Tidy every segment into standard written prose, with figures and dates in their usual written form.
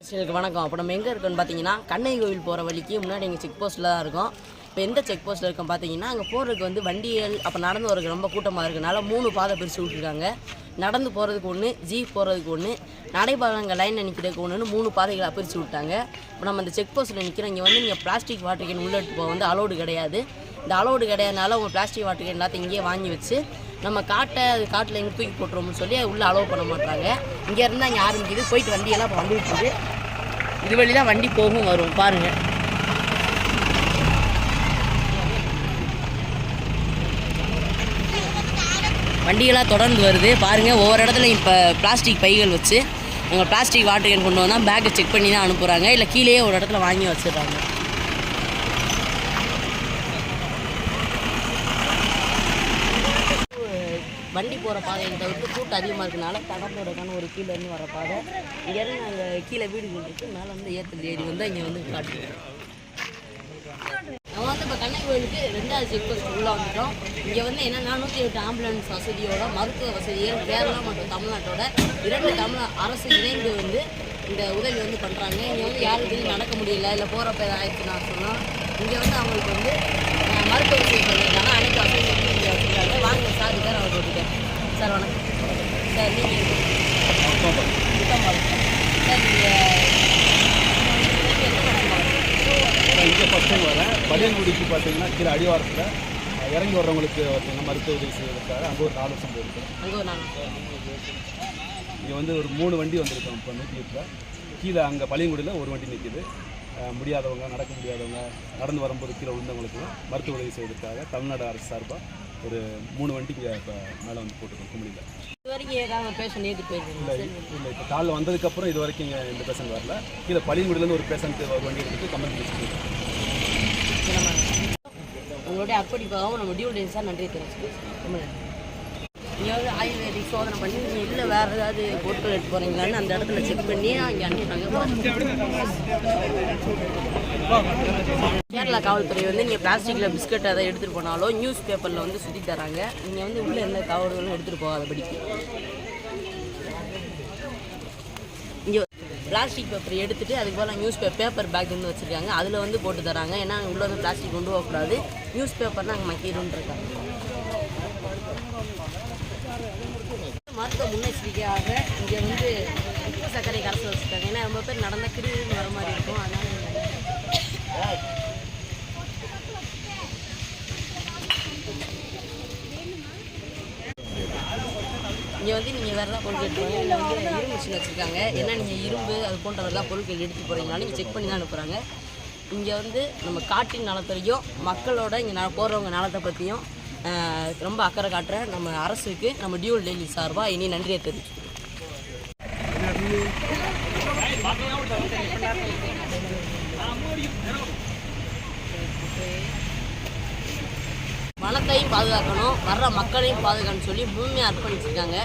வணக்கம். அப்போ நம்ம எங்கே இருக்கோன்னு பார்த்தீங்கன்னா கண்ணகி கோவில் போகிற வழிக்கு முன்னாடி எங்கள் செக் போஸ்ட்டில் தான் இருக்கோம். இப்போ எந்த செக் போஸ்ட்டில் இருக்கோம் பார்த்தீங்கன்னா அங்கே போகிறதுக்கு வந்து வண்டிகள் அப்போ நடந்து வரதுக்கு ரொம்ப கூட்டமாக இருக்கனால 3 பாதை பிரித்து விட்டுருக்காங்க. நடந்து போகிறதுக்கு ஒன்று, ஜீப் போகிறதுக்கு ஒன்று, நடைபாதைங்க லைனில் நிற்கிறதுக்கு ஒன்றுன்னு 3 பாதைகளாக பிரித்து விட்டாங்க. இப்போ நம்ம இந்த செக் போஸ்ட்டில் நிற்கிறோம். இங்கே வந்து நீங்கள் பிளாஸ்டிக் வாட்டர் கேன் உள்ளே எடுத்து போக வந்து அலோடு கிடையாது. இந்த அலோடு கிடையாதுனால உங்கள் பிளாஸ்டிக் வாட்டர் கேன் எல்லாத்தையும் இங்கேயே வாங்கி வச்சு நம்ம காட்டில் எங்கே தூக்கி போட்டுருவோம்னு சொல்லி உள்ளே அலோவ் பண்ண மாட்டாங்க. இங்கே இருந்தால் இங்கே ஆரம்பிக்குது போயிட்டு வண்டியெல்லாம் இப்போ வந்து விட்டுது. இது வழி தான் வண்டி போகும் வரும் பாருங்கள். வண்டிகளாக தொடர்ந்து வருது பாருங்கள். ஒவ்வொரு இடத்துல இப்போ பிளாஸ்டிக் பைகள் வச்சு அவங்க பிளாஸ்டிக் வாட்டர் கேன் கொண்டு வந்தால் பேக்கை செக் பண்ணி தான் அனுப்புகிறாங்க. இல்லை கீழே ஒரு இடத்துல வாங்கி வச்சிடுறாங்க. வண்டி போகிற பாதையை தவிர்த்து கூட்டம் அதிகமாக இருக்கனால கடம்போடக்கான ஒரு கீழேருந்து வர பாதை. இங்கேருந்து நாங்கள் கீழே வீடு கொண்டுட்டு மேலே வந்து ஏற்றல் ஏறி வந்து இங்கே வந்து காட்டுவோம். நம்ம வந்து இப்போ கண்ணகி கோயிலுக்கு 2வது செக் போஸ்ட் உள்ளே வந்துட்டோம். இங்கே வந்து என்னென்னா 108 ஆம்புலன்ஸ் வசதியோட மருத்துவ வசதிகள் கேரளா மற்றும் தமிழ்நாட்டோட 2 அரசு இணைந்து வந்து இந்த உதவி வந்து பண்ணுறாங்க. இங்கே வந்து யாருக்கும் நடக்க முடியல இல்லை போகிறப்ப ஆயிடுச்சுன்னா சொன்னால் இங்கே வந்து அவங்களுக்கு வந்து மருத்துவ வசதி பண்ணியிருக்காங்க. அனைத்து வசதிகளும் இங்கே வச்சுருக்காங்க. வாங்க சார் இருக்கார் அவர் போட்டுக்கார். சார் வணக்கம் சார். நீங்கள் சார் இங்கே ஃபஸ்ட் டைம் வரேன். பலியங்குடிக்கு பார்த்தீங்கன்னா கீழே அடிவாரத்தில் இறங்கி வர்றவங்களுக்கு பார்த்தீங்கன்னா மருத்துவ உதவி செய்வதற்காக அங்கே ஒரு 4 வருஷம் போயிருக்கோம். அங்கே ஒரு 4 இங்கே வந்து ஒரு 3 வண்டி வந்திருக்கோம். இப்போ 108 கீழே அங்கே பலியங்குடியில் ஒரு வண்டி நிற்கிது. முடியாதவங்க, நடக்க முடியாதவங்க, நடந்து வரும்போது கீழே விழுந்தவங்களுக்குலாம் மருத்துவ உதவி செய்வதற்காக தமிழ்நாடு அரசு சார்பாக ஒரு 3 வண்டி இங்கே இப்போ மேலே வந்து போட்டுருக்கோம் கும்பலியில். இது வரைக்கும் ஏதாவது பேஷண்ட் ஏற்றி போயிருக்கீங்க? இல்லை இப்போ காலைல வந்ததுக்கப்புறம் இது வரைக்கும் இங்கே இந்த பேஷண்ட் வரல. கீழே பலியங்குடியிலேருந்து ஒரு பேஷண்ட் ஒரு வண்டி எடுத்துட்டு கம்பெனி வச்சுருக்கோம். உங்களுடைய அர்ப்பணிப்பாகவும் நம்ம டியூ டேஸாக நன்றி தெரிவிச்சுக்கோங்க. ரொம்ப நன்றி. நீங்கள் வந்து ஆயுர்வேதிக் சோதனை பண்ணி நீங்கள் இல்லை வேறு ஏதாவது பொருட்கள் எடுத்து போகிறீங்களான்னு அந்த இடத்துல செக் பண்ணி அங்கே அனுப்பிட்டாங்க. கேரளா காவல்துறை வந்து நீங்கள் பிளாஸ்டிக்கில் பிஸ்கட் அதை எடுத்துகிட்டு போனாலும் நியூஸ் பேப்பரில் வந்து சுற்றி தராங்க. நீங்கள் வந்து உள்ளே எந்த கவர்களும் எடுத்துகிட்டு போகாதபடிக்கு இங்கே பிளாஸ்டிக் பேப்பர் எடுத்துகிட்டு அதுக்கு போல் நியூஸ் பேப்பர் பேக் வந்து வச்சுருக்காங்க. அதில் வந்து போட்டு தராங்க. ஏன்னா உள்ளே வந்து பிளாஸ்டிக் கொண்டு போகக்கூடாது. நியூஸ் பேப்பர்னால் அங்கே மக்கிடுன்னு இருக்காங்க. மருத்துவ முன்னெச்சரிக்கையாக இங்கே வந்து உப்பு சர்க்கரை கரைச்சி வச்சுருக்காங்க. ஏன்னா ரொம்ப பேர் நடந்தால் கிருமின்னு வர மாதிரி இருக்கும். அதனால் இங்கே வந்து நீங்கள் வேறு ஏதாவது பொருட்கள் எடுத்துருவாங்க. இல்லை வந்து இரும்பு மிஷின் வச்சுருக்காங்க. ஏன்னா நீங்கள் இரும்பு அது போன்றவெல்லாம் பொருட்கள் எடுத்துகிட்டு போகிறீங்கனாலும் நீங்கள் செக் பண்ணி தான் அனுப்புகிறாங்க. இங்கே வந்து நம்ம காட்டின் நலத்தையும் மக்களோட இங்கே போகிறவங்க நலத்தை பற்றியும் ரொம்ப அக்கறை காட்டுற நம்ம அரசுக்கு நம்ம டியூல் டெய்லி சார்பாக இனி நன்றியை தெரிவிச்சுக்கிறோம். வனத்தையும் பாதுகாக்கணும், வர்ற மக்களையும் பாதுகாக்கணும்னு சொல்லி முழுமையாக அர்ப்பணிச்சிருக்காங்க.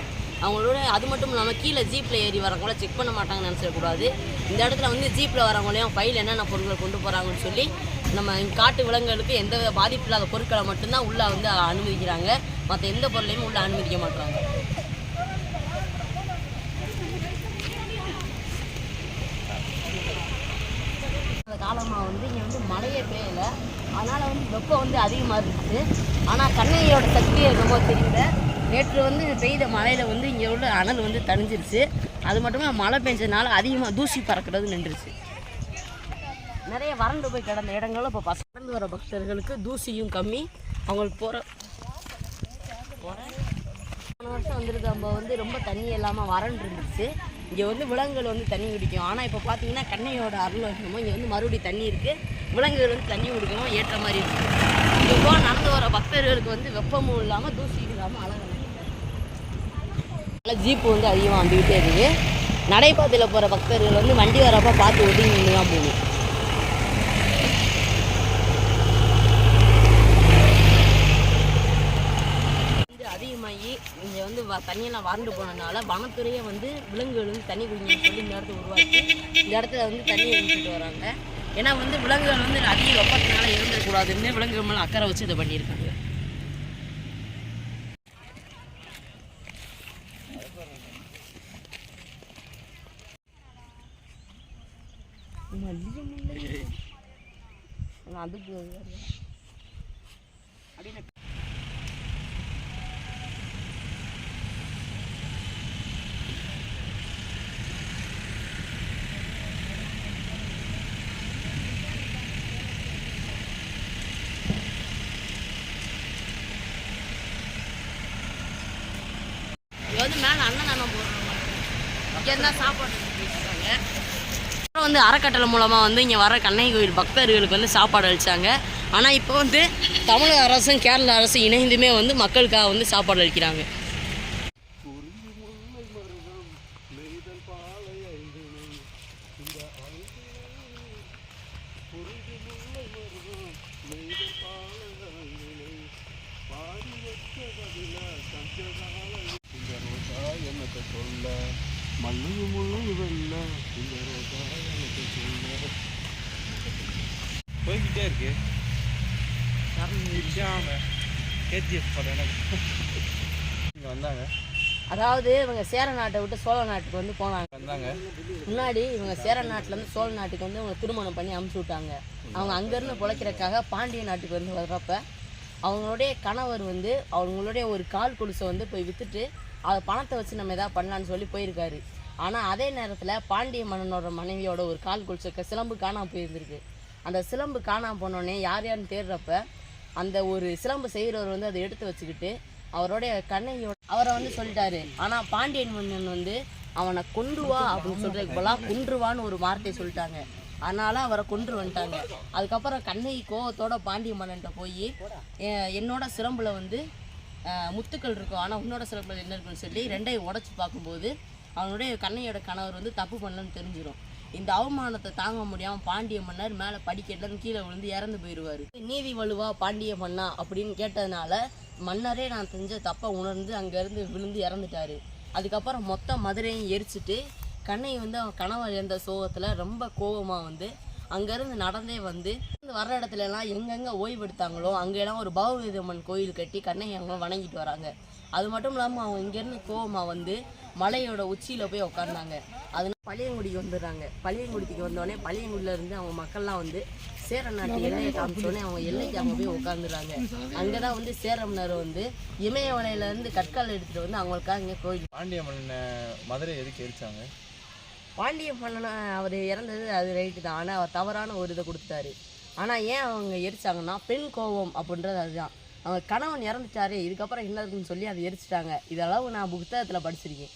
அவங்களோட அது மட்டும் இல்லாமல் கீழே ஜீப்பில் ஏறி வரவங்கள செக் பண்ண மாட்டாங்கன்னு நினச்சிடக்கூடாது. இந்த இடத்துல வந்து ஜீப்பில் வரவங்களையும் ஃபைல் என்னென்ன பொருட்களை கொண்டு போகிறாங்கன்னு சொல்லி நம்ம காட்டு விலங்குகளுக்கு எந்த பாதிப்பு இல்லாத பொருட்களை மட்டும்தான் உள்ளே வந்து அனுமதிக்கிறாங்க. மற்ற எந்த பொருளையும் உள்ளே அனுமதிக்க மாட்டாங்க. அந்த காலமாக வந்து இங்கே வந்து மழையே பெய்யலை. அதனால் வந்து வெப்பம் வந்து அதிகமாக இருக்குது. ஆனால் கண்ணகியோட சக்தியை ரொம்ப தெரியல. நேற்று வந்து பெய்த மழையில் வந்து இங்கே உள்ள அனல் வந்து தணிஞ்சிருச்சு. அது மட்டுமே மழை பெஞ்சதுனால அதிகமாக தூசி பறக்கிறது நின்றுச்சு. நிறைய வறண்டு போய் கிடந்த இடங்களும் இப்போ பறந்து வர பக்தர்களுக்கு தூசியும் கம்மி. அவங்களுக்கு போன வருஷம் வந்துருக்கு நம்ம வந்து ரொம்ப தண்ணி இல்லாமல் வறண்டு இருந்துச்சு. இங்கே வந்து விலங்குகள் வந்து தண்ணி குடிக்கும். ஆனால் இப்போ பார்த்தீங்கன்னா கண்ணையோட அருள் வைக்கணுமோ இங்கே வந்து மறுபடியும் தண்ணி இருக்குது. விலங்குகள் வந்து தண்ணி குடிக்கணும் ஏற்ற மாதிரி இருக்குது. இங்கே போக நடந்து வர பக்தர்களுக்கு வந்து வெப்பமும் இல்லாமல் தூசியும் இல்லாமல் அழகாக ஜீப்பு வந்து அதிகமாக வந்துக்கிட்டே இருக்குது. நடைபாதையில் போகிற பக்தர்கள் வந்து வண்டி வரப்போ பார்த்து ஒதுங்கி நின்று தான் போகணும். அதிகமாகி இங்கே வந்து தண்ணியெல்லாம் வறண்டு போனதுனால வனத்துறையை வந்து விலங்குகள் வந்து தண்ணி குடிங்கன்னு சொல்லி இந்த இடத்த உருவாக்கி இந்த இடத்துல வந்து தண்ணியை ஊற்றிட்டு வராங்க. ஏன்னா வந்து விலங்குகள் வந்து அதிக வெப்பத்தினால இருந்துடக்கூடாதுன்னு விலங்குகள் மேலே அக்கறை வச்சு இதை பண்ணியிருக்காங்க. அதுக்கு இங்கே வந்து மேலே அன்னதானம் போடுறாங்க. இங்கே இருந்தால் சாப்பாடு வச்சுருக்காங்க. அப்புறம் வந்து அறக்கட்டளை மூலமாக வந்து இங்கே வர கண்ணகி கோயில் பக்தர்களுக்கு வந்து சாப்பாடு அளித்தாங்க. ஆனால் இப்போ வந்து தமிழக அரசும் கேரள அரசும் இணைந்துமே வந்து மக்களுக்காக வந்து சாப்பாடு அளிக்கிறாங்க. போய்கிட்டே இருக்கு. இங்கே வந்தாங்க. அதாவது இவங்க சேர நாட்டை விட்டு சோழ நாட்டுக்கு வந்து போனாங்க. வந்தாங்க முன்னாடி இவங்க சேர நாட்டிலேருந்து சோழ நாட்டுக்கு வந்து அவங்க திருமணம் பண்ணி அமுச்சு விட்டாங்க. அவங்க அங்கேருந்து பிழைக்கிறதுக்காக பாண்டிய நாட்டுக்கு வந்து வர்றப்ப அவங்களுடைய கணவர் வந்து அவங்களுடைய ஒரு கால் கொலுசை வந்து போய் விற்றுட்டு அதை பணத்தை வச்சு நம்ம எதாவது பண்ணலான்னு சொல்லி போயிருக்காரு. ஆனால் அதே நேரத்தில் பாண்டிய மன்னனோட மனைவியோட ஒரு கால் கொலுசு சிலம்பு காணாமல் போயிருந்திருக்கு. அந்த சிலம்பு காணாமல் போனோடனே யார் யாருன்னு தேடுறப்ப அந்த ஒரு சிலம்பு செய்கிறவர் வந்து அதை எடுத்து வச்சுக்கிட்டு அவருடைய கண்ணையோட அவரை வந்து சொல்லிட்டாரு. ஆனால் பாண்டியன் மன்னன் வந்து அவனை கொண்டு வா அப்படின்னு சொல்கிறதுக்கு போலாம் கொன்றுவான்னு ஒரு வார்த்தையை சொல்லிட்டாங்க. அதனால் அவரை கொன்று வந்துட்டாங்க. அதுக்கப்புறம் கண்ணகி கோவத்தோட பாண்டிய மன்னன்ட்ட போய் என்னோட சிலம்பில் வந்து முத்துக்கள் இருக்கும், ஆனால் உன்னோட சிலம்பில் என்ன இருக்குன்னு சொல்லி ரெண்டையும் உடச்சி பார்க்கும்போது அவனுடைய கண்ணையோட கணவர் வந்து தப்பு பண்ணலன்னு தெரிஞ்சிடும். இந்த அவமானத்தை தாங்க முடியாமல் பாண்டிய மன்னர் மேலே படிக்கட்டுலேருந்து கீழே விழுந்து இறந்து போயிடுவார். நீதி வலுவா பாண்டிய மன்னா அப்படின்னு கேட்டதுனால மன்னரே நான் செஞ்ச தப்பை உணர்ந்து அங்கேருந்து விழுந்து இறந்துட்டாரு. அதுக்கப்புறம் மொத்த மதுரையும் எரிச்சிட்டு கண்ணகி வந்து அவன் கணவர் இறந்த சோகத்தில் ரொம்ப கோபமாக வந்து அங்கேருந்து நடந்தே வந்து வர்ற இடத்துலலாம் எங்கெங்கே ஓய்வெடுத்தாங்களோ அங்கெல்லாம் ஒரு பௌவிதம்மன் கோயில் கட்டி கண்ணகி அவங்க வணங்கிட்டு வராங்க. அது மட்டும் இல்லாமல் அவங்க இங்கேருந்து கோவமாக வந்து மலையோட உச்சியில் போய் உட்காந்தாங்க. அதனால பழையங்குடிக்கு வந்துடுறாங்க. பழையங்குடிக்கு வந்தோடனே பழையங்குடியிலேருந்து அவங்க மக்கள்லாம் வந்து சேர நாட்டு எல்லையை காமிச்சோடனே அவங்க எல்லைக்கு அங்கே போய் உட்காந்துடுறாங்க. அங்கே தான் வந்து சேரம்னர் வந்து இமயமலையிலேருந்து கற்கால் எடுத்துகிட்டு வந்து அவங்களுக்காக இங்கே கோயில். பாண்டிய மன்னனை மதுரை எதுக்கு எரிச்சாங்க? பாண்டிய மன்னனை அவர் இறந்தது அது ரைட்டு தான். ஆனால் அவர் தவறான ஒரு இதை கொடுத்தாரு. ஆனால் ஏன் அவங்க எரிச்சாங்கன்னா பெண் கோபம் அப்படின்றது அதுதான். அவங்க கணவன் இறந்துட்டாரு இதுக்கப்புறம் என்ன இருக்குன்னு சொல்லி அதை எரிச்சிட்டாங்க. இதளவு நான் புத்தகத்தில் படிச்சிருக்கேன்.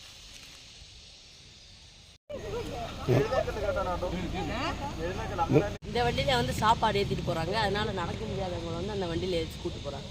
இந்த வண்டியில வந்து சாப்பாடு ஏற்றிட்டு போகிறாங்க. அதனால நடக்க முடியாதவங்க வந்து அந்த வண்டியில் ஏற்றி கூப்பிட்டு போகிறாங்க.